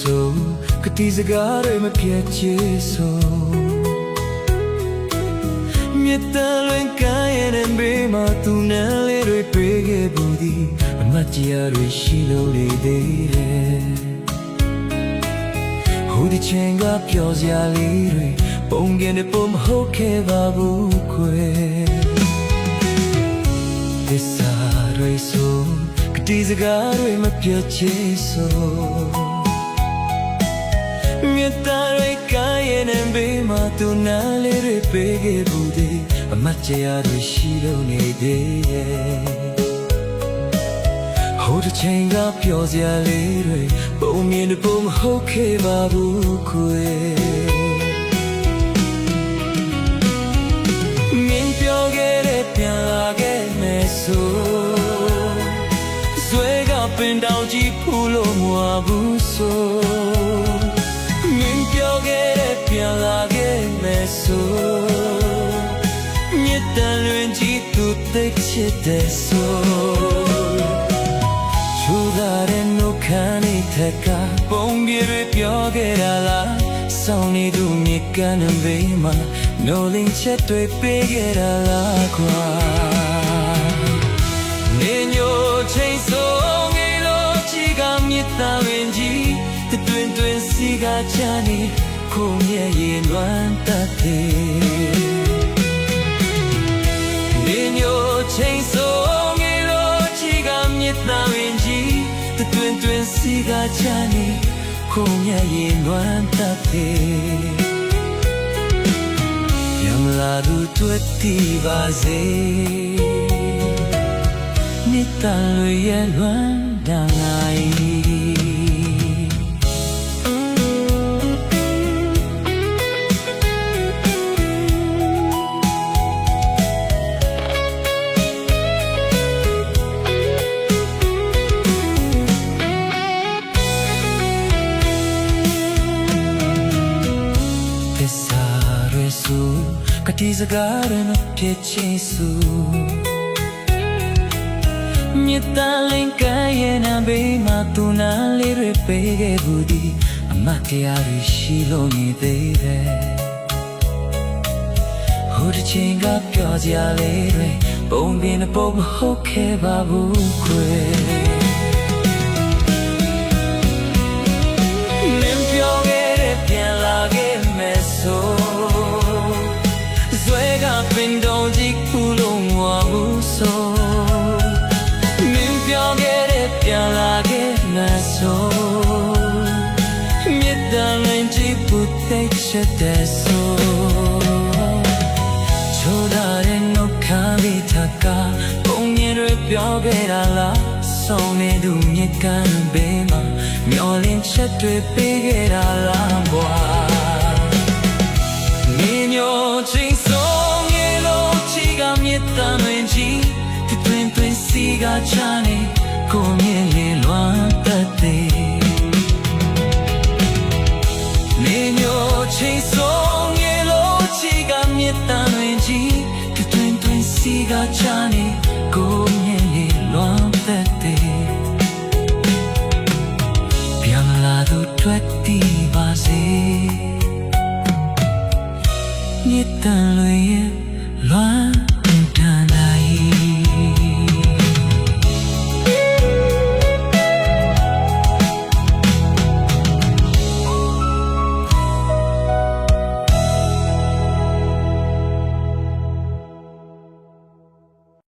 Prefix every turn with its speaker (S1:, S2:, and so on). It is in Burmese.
S1: ဆိုကတိစကားတွေမပြတ်ချေဆိုမြတ်တလွင်ကရဲ့ဘေးမှာသူနဲ့လေးတွေတွေ့ခဲ့ဘူးဒီအမတ်ကြီးတွေရှိလို့နေသေးတယ်ဟိုဒီချင်းကပြောစရာလေးတွေပုံကင်းတဲ့ပုံမဟုတ်ခဲ့ပါဘူးခွေသစ္စာတွေဆိုကတိစကားတွေမပြတ်ချေဆိုမြတ်တာတွေကရဲ့ဘေးမှာသူနာလေးတွေပေးခဲ့ဘူးဒီအမတ်ကြီးတွေရှိလို့နေသေးရဲ့ဟိုတစ်ချိန်ကပြောစရာလေးတွေပုံမြင်တဲ့ပုံမဟုတ်ခဲ့ပါဘူးခွေမြင်ပြောခဲ့တဲ့ပြန်လာခဲ့မယ်ဆိုဇွဲကပင်တောင်ကြီးဖူးလို့မဝဘူးဆိုပြန်လာခဲ့မယ်ဆိုမြတ်တလွင်ကြီးသူသိချစ်တဲ့ဆိုချူလာတဲ့နှုတ်ခမ်းလေးထက်ကပုံပြေတွေပြောခဲ့တာလားစောင်းနေသူမြစ်ကမ်းဘေးမှာနိုးလင်းချက်တွေပေးခဲ့တာလားကွာနေညိုချိန်ဆုံးငယ်လို့ချီကမြတ်တလွင်ကြီးတွင်တွင်စီကချာနေကိုမြဲရင်လွမ်းတတ်တယ်နေညိုချိန်ဆုံးငယ်လို့ချီကမြစ်သားဝင်ကြီးတွင်တွင်စီကချာနေကိုမြဲရင်လွမ်းတတ်တယ်ရမလာသူတွေ့တီပါစေနိတန်လွေရဲ့လွမ်းတန်လိုက်ကတိစကားတွေမဖြစ်ချင်ဆိုမြတ်တလင်ကရဲ့နာဘေးမှာသူနာလေးတွေပေးခဲ့ဘူးဒီအမတ်တရားတွေရှိလို့နေသေးတယ်ဟိုတစ်ချိန်ကပြောစရာလေးတွေပုံပြင်းတဲ့ပုံမဟုတ်ခဲ့ပါဘူးခွေနင်ပြောခဲ့တဲ့ပြန်လာခဲ့မယ်ဆိုပင်တော်ကြီးဖူးလို့မဝဘူးဆိုမင်းပြောခဲ့တဲ့ပြန်လာခဲ့မယ်ဆိုမြတ်တမ်းရင်ကြည့်ဖို့သိချစ်တဲ့ဆိုချိုးလာတဲ့နှုတ်ခမ်းလေးထက်ကပုံမြင်တွေပြောခဲ့တာလားဆုံးနေသူမြစ်ကမ်းဘေးမှာမျောလင်းချက်တွေပေးခဲ့တာလားဘွာမင်းညိုချင်းဆုံးမြတ်တမ်းဝင်ကြီးတွင်တွင်စီကချာနေကိုမြင်လေလွမ်းတတ်တယ်နေညိုချိန်ဆုံးငယ်လို့ချီကမြတ်တမ်းဝင်ကြီးတွင်တွင်စီကချာနေကို